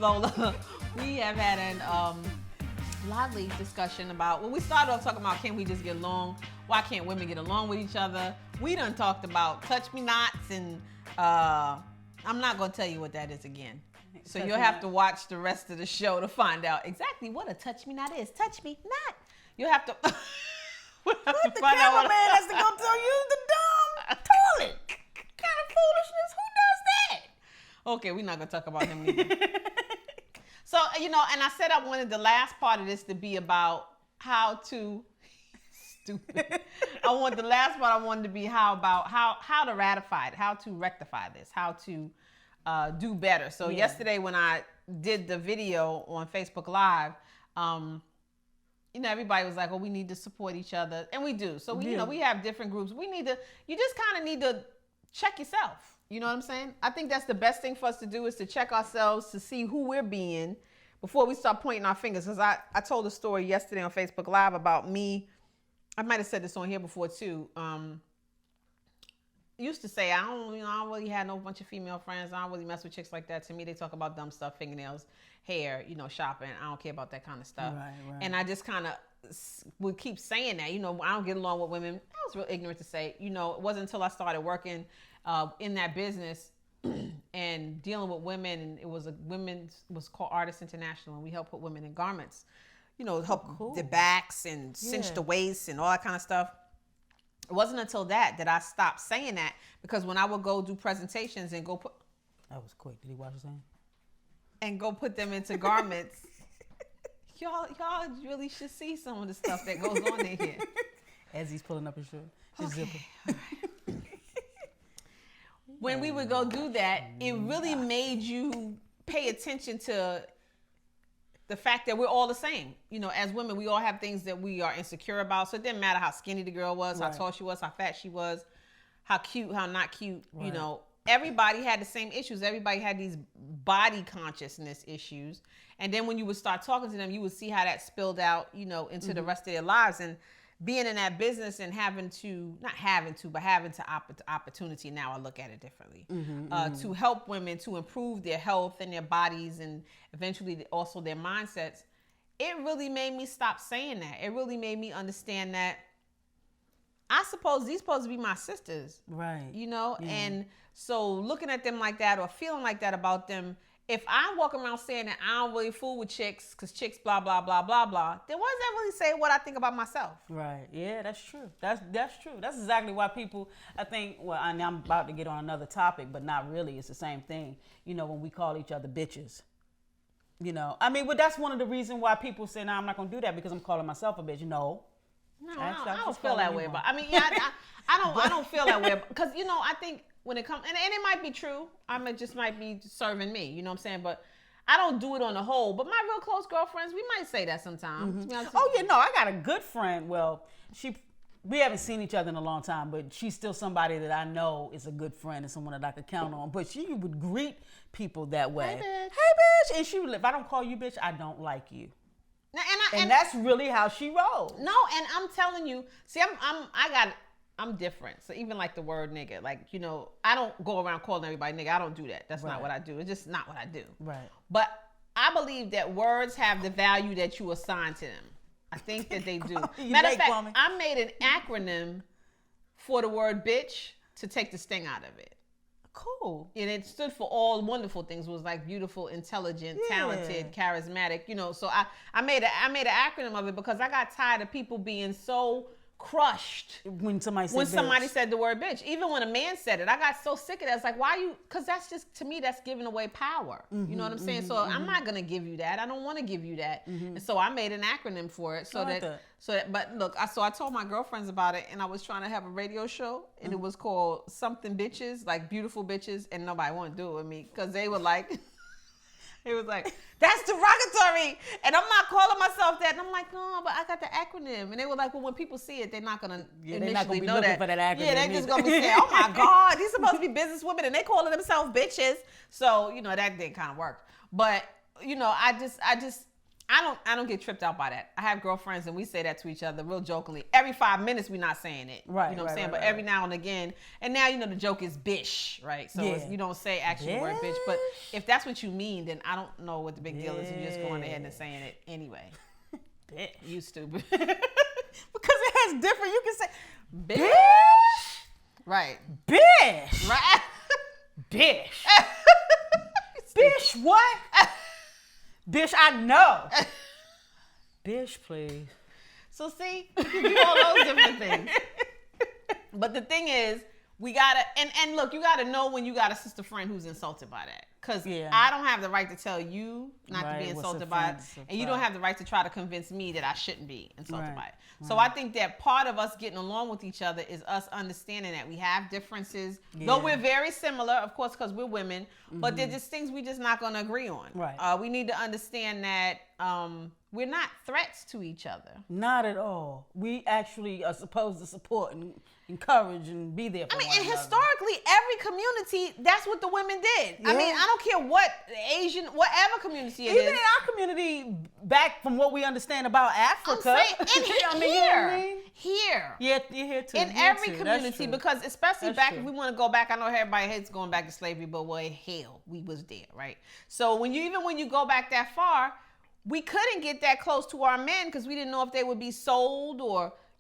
Lola. We have had an lively discussion about, well, we started off talking about can we just get along? Why can't women get along with each other? We done talked about touch me nots, and I'm not going to tell you what that is again. So you'll have to watch the rest of the show to find out exactly what a touch me not is. Touch me not. You'll have to. What the cameraman has to go tell you the dumb toilet. What kind of foolishness? Who does that? Okay, we're not going to talk about him either. So, and I said I wanted the last part of this to be about how to, stupid. The last part I wanted to be how to ratify it, how to rectify this, how to do better. So yesterday when I did the video on Facebook Live, everybody was like, well, we need to support each other. And we do. So, we have different groups. You just kind of need to check yourself. You know what I'm saying? I think that's the best thing for us to do is to check ourselves to see who we're being before we start pointing our fingers. Because I told a story yesterday on Facebook Live about me. I might have said this on here before too. Used to say, I don't really had no bunch of female friends. I don't really mess with chicks like that. To me, they talk about dumb stuff, fingernails, hair, shopping. I don't care about that kind of stuff. Right. And I just kind of would keep saying that. I don't get along with women. I was real ignorant to say. It wasn't until I started working in that business and dealing with women, and it was called Artists International, and we help put women in garments, help the backs and cinch the waist and all that kind of stuff. It wasn't until that I stopped saying that, because when I would go do presentations and go put, that was quick. Did he watch the thing? And go put them into garments, y'all really should see some of the stuff that goes on in here. As he's pulling up his shirt, his zipper. All right. When we would go do that, it really made you pay attention to the fact that we're all the same. As women, we all have things that we are insecure about. So it didn't matter how skinny the girl was, how tall she was, how fat she was, how cute, how not cute. Right. Everybody had the same issues. Everybody had these body consciousness issues. And then when you would start talking to them, you would see how that spilled out, into the rest of their lives. And being in that business and having opportunity, now I look at it differently, to help women to improve their health and their bodies and eventually also their mindsets, it really made me stop saying that. It really made me understand that I suppose these supposed to be my sisters. Right. And so looking at them like that or feeling like that about them, if I walk around saying that I don't really fool with chicks because chicks blah, blah, blah, blah, blah, then what does that really say what I think about myself? Right. Yeah, that's true. That's true. That's exactly why people, I think, I'm about to get on another topic, but not really. It's the same thing. When we call each other bitches. But that's one of the reasons why people say, I'm not going to do that because I'm calling myself a bitch. No, I don't feel that way. But I don't feel that way because, I think, when it comes, and it might be true, it just might be serving me, you know what I'm saying? But I don't do it on the whole. But my real close girlfriends, we might say that sometimes. I got a good friend. Well, we haven't seen each other in a long time, but she's still somebody that I know is a good friend and someone that I could count on. But she would greet people that way. Hey, bitch. And she would, if I don't call you bitch, I don't like you. And that's really how she rolls. No, and I'm telling you, see, I'm different. So even like the word nigga, I don't go around calling everybody nigga. I don't do that. That's not what I do. It's just not what I do. Right. But I believe that words have the value that you assign to them. I think that they do. Matter of fact, I made an acronym for the word bitch to take the sting out of it. Cool. And it stood for all wonderful things. It was like beautiful, intelligent, talented, charismatic, So I made an acronym of it because I got tired of people being so crushed when somebody said the word bitch. Even when a man said it, I got so sick of that. It's like, why you? Because that's just, to me, that's giving away power. You know what I'm saying? So I'm not gonna give you that. I don't want to give you that. And so I made an acronym for it. But look, I told my girlfriends about it, and I was trying to have a radio show, and it was called something bitches, like beautiful bitches, and nobody wanted to do it with me because they were like. It was like, that's derogatory. And I'm not calling myself that. And I'm like, no, but I got the acronym. And they were like, well, when people see it, they're not going to initially know that. For that acronym. Yeah, they're just going to be saying, oh my God, these supposed to be business women and they calling themselves bitches. So, that didn't kind of work. But, I I don't get tripped out by that. I have girlfriends and we say that to each other real jokingly. Every 5 minutes we're not saying it. Right. You know what I'm saying? But every now and again, and now the joke is bish, right? So you don't say actually the word bitch. But if that's what you mean, then I don't know what the big deal is. You're just going ahead and saying it anyway. Bitch. You stupid. Because it has different, you can say bitch. Right. Bish. Right. Bish. Bish what? Bish, I know. Bish, please. So see, you can do all those different things. But the thing is, we gotta, and look, you gotta know when you got a sister friend who's insulted by that. Because I don't have the right to tell you not to be insulted by it. And you don't have the right to try to convince me that I shouldn't be insulted by it. So I think that part of us getting along with each other is us understanding that we have differences. Though we're very similar, of course, because we're women. But there's just things we're just not going to agree on. Right. We need to understand that we're not threats to each other. Not at all. We actually are supposed to support and encourage and be there for one another. And historically, every community, that's what the women did. Yeah. I mean, I don't care what Asian, whatever community it is. Even in our community, back from what we understand about Africa. I'm saying, here. Yeah, you're here too. In every community, because especially back, if we want to go back, I know everybody hates going back to slavery, but hell, we was there, right? So when you go back that far, we couldn't get that close to our men because we didn't know if they would be sold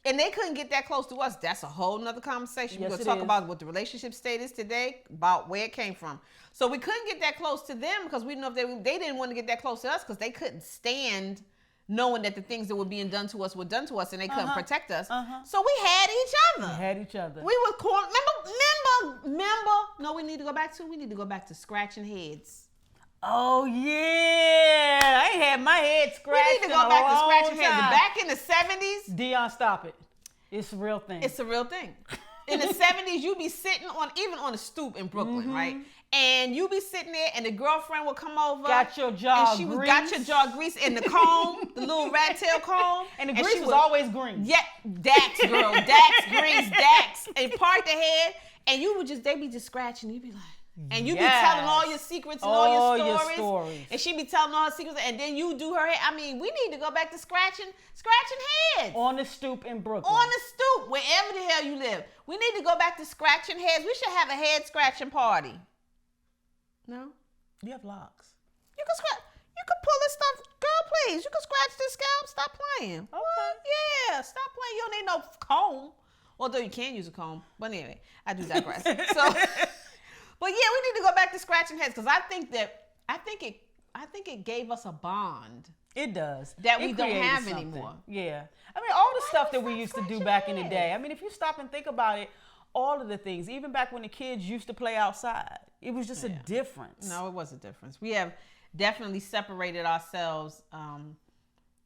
and they couldn't get that close to us. That's a whole nother conversation. We're going to talk about what the relationship state is today, about where it came from. So we couldn't get that close to them because we didn't know if they didn't want to get that close to us because they couldn't stand knowing that the things that were being done to us were done to us and they couldn't protect us. So we had each other. We were calling, remember, no, we need to go back to scratching heads. Oh, yeah. I ain't had my head scratched. We need to go back to scratching heads. Back in the 70s. Dion, stop it. It's a real thing. It's a real thing. In the 70s, you be sitting even on a stoop in Brooklyn, right? And you be sitting there and the girlfriend will come over. Got your jaw grease. Got your jaw grease in the comb, the little rat tail comb. And the grease was always green. Yeah, Dax, girl. Dax, grease, Dax. And part the head. And they be just scratching. You be like, and you be telling all your secrets and all your stories. And she be telling all her secrets. And then you do her hair. I mean, we need to go back to scratching heads. On the stoop in Brooklyn. On the stoop, wherever the hell you live. We need to go back to scratching heads. We should have a head scratching party. No? You have locks. You can scratch. You can pull this stuff. Girl, please. You can scratch this scalp. Stop playing. Okay. What? Yeah, stop playing. You don't need no comb. Although you can use a comb. But anyway, I do digress. But yeah, we need to go back to scratching heads because I think it gave us a bond. It does. That we don't have anymore. Yeah. I mean, all the stuff that we used to do back in the day. I mean, if you stop and think about it, all of the things, even back when the kids used to play outside, it was just a difference. No, it was a difference. We have definitely separated ourselves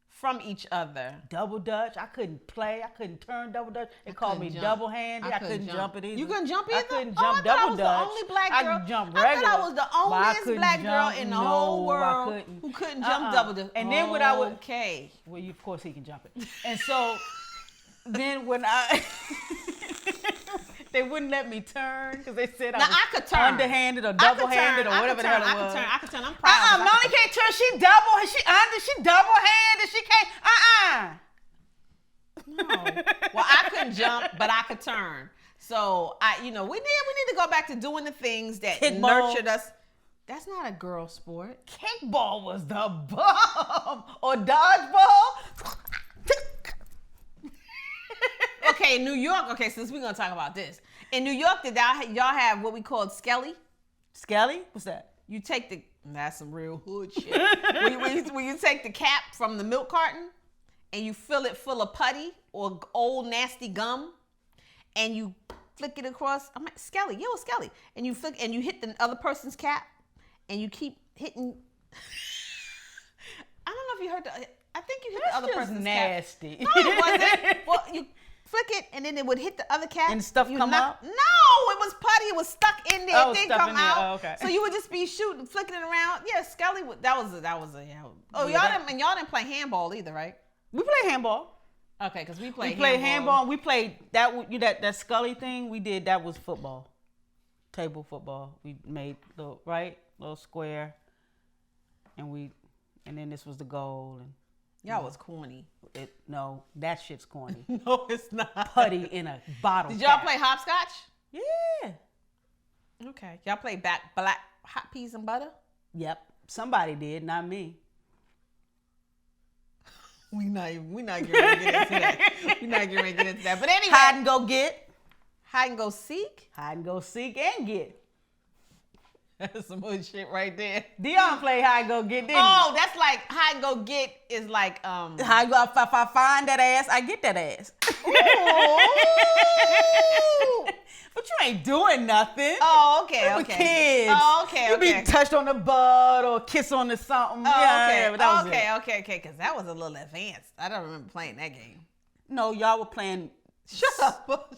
from each other. Double Dutch. I couldn't play. I couldn't turn double Dutch. They called me double-handed. I couldn't jump it either. You couldn't jump either? I couldn't jump double Dutch. I was the only black girl. I could jump regular. I thought I was the only black girl in the whole world who couldn't jump double Dutch. And then when I would... Okay. Well, of course he can jump it. And so then when I... They wouldn't let me turn because they said I could turn underhanded or double-handed or whatever the hell it was. I could turn. I'm proud. Molly can't turn. She double-handed. She can't. No. Well, I couldn't jump, but I could turn. So we need to go back to doing the things that nurtured us. That's not a girl sport. Kickball was the bomb. Or dodgeball. Okay, in New York. Okay, since we're gonna talk about this, in New York, did y'all have what we called skelly? Skelly? What's that? You take that's some real hood shit. when you take the cap from the milk carton and you fill it full of putty or old nasty gum, and you flick it across. I'm like, skelly, skelly, and you flick and you hit the other person's cap, and you keep hitting. I don't know if you heard I think you hit the other person's nasty. Cap. No, it wasn't. Well, you flick it, and then it would hit the other cap. And stuff come out? No, it was putty. It was stuck in there. Oh, it didn't come out. Oh, okay. So you would just be shooting, flicking it around. Yeah, Skelly. That was a. Oh, y'all didn't play handball either, right? We played handball. Okay, because we played handball. We played that Scully thing. We did that was football, table football. We made little square, and we And then this was the gold. And y'all was corny. No, that shit's corny. No, it's not. Putty in a bottle. Did y'all play hopscotch? Yeah. Okay. Y'all play black hot peas and butter? Yep. Somebody did, not me. We not getting ready to get into that. We not getting ready to get into that. But anyway. Hide and go get. Hide and go seek? Hide and go seek and get. That's some good shit right there. Dion played hide and go get, didn't he? That's like hide and go get is like hide and go, if I find that ass, I get that ass. But you ain't doing nothing. Oh, okay, okay. Kids. Oh, okay, okay. You be touched on the butt or kiss on the something. Oh, yeah, okay. But that was okay, because that was a little advanced. I don't remember playing that game. No, y'all were playing Shut up.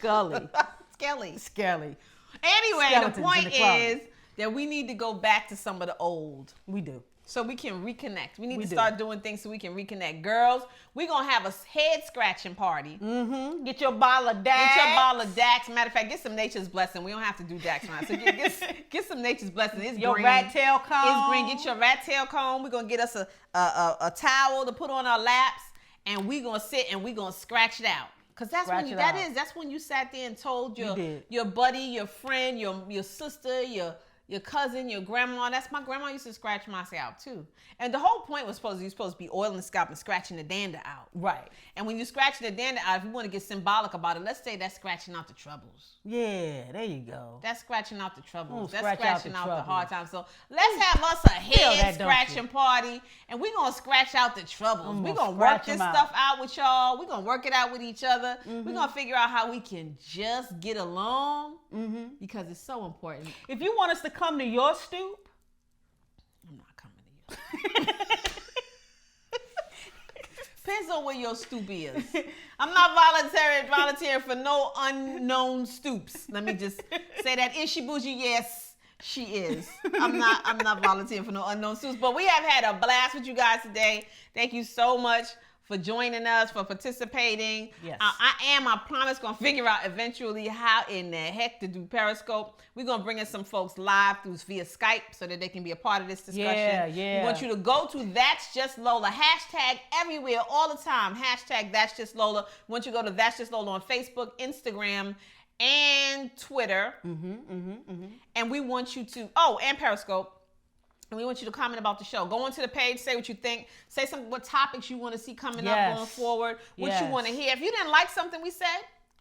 Skelly. Anyway, Skeletons the point is that we need to go back to some of the old. We do. So we can reconnect. We need to start doing things so we can reconnect. Girls, we're going to have a head scratching party. Mm-hmm. Get your bottle of Dax. Get your bottle of Dax. Matter of fact, get some Nature's Blessing. We don't have to do Dax now. So get some Nature's Blessing. It's your green. rat tail comb. It's green. Get your rat tail comb. We're going to get us a towel to put on our laps. And we're going to sit and we're going to scratch it out. Because that's when you sat there and told your buddy, your friend, your sister, your cousin, your grandma. That's my grandma used to scratch my scalp too. And the whole point was you're supposed to be oiling the scalp and scratching the dander out. Right. And when you scratch the dander out, if you want to get symbolic about it, let's say that's scratching out the troubles. Yeah, there you go. That's scratching out the troubles. That's scratching out the hard times. So let's have us a head scratching party, and we're going to scratch out the troubles. We're going to work this stuff out with y'all. We're going to work it out with each other. Mm-hmm. We're going to figure out how we can just get along because it's so important. If you want us to come to your stoop, I'm not coming to yours. Depends on where your stoop is. I'm not volunteering for no unknown stoops. Let me just say that. Is she bougie? Yes, she is. I'm not volunteering for no unknown stoops. But we have had a blast with you guys today. Thank you so much for joining us, for participating. Yes. I promise, going to figure out eventually how in the heck to do Periscope. We're going to bring in some folks live via Skype so that they can be a part of this discussion. Yeah. We want you to go to That's Just Lola. Hashtag everywhere, all the time. Hashtag That's Just Lola. We want you to go to That's Just Lola on Facebook, Instagram, and Twitter. And we want you to, and Periscope. And we want you to comment about the show. Go onto the page, say what you think. Say what topics you want to see coming up going forward. What you want to hear. If you didn't like something we said,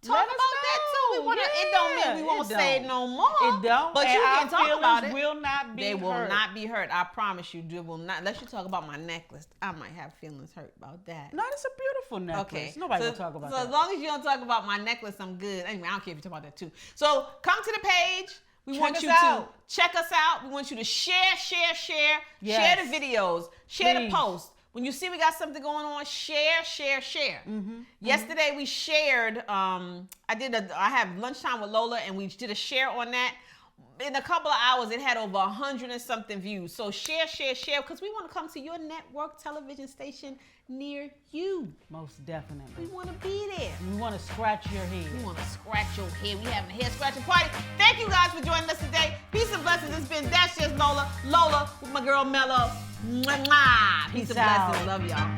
talk about that too. It don't mean we won't say it no more. It don't. But you can talk about it. Will not be they hurt. will not be hurt. I promise you. They will not. Unless you talk about my necklace, I might have feelings hurt about that. No, it's a beautiful necklace. Okay. Nobody will talk about that. So as long as you don't talk about my necklace, I'm good. Anyway, I don't care if you talk about that too. So come to the page. We want you to check us out. We want you to share. Yes. Share the videos. Share the posts. When you see we got something going on, share. Yesterday we shared. I have lunchtime with Lola, and we did a share on that. In a couple of hours, it had over 100 and something views. So share, because we want to come to your network television station near you. Most definitely. We want to be there. We want to scratch your head. We want to scratch your head. We having a head scratching party. Thank you guys for joining us today. Peace and blessings. It's been That's Just Lola. Lola with my girl Mello. Mwah. Peace and blessings. Love y'all.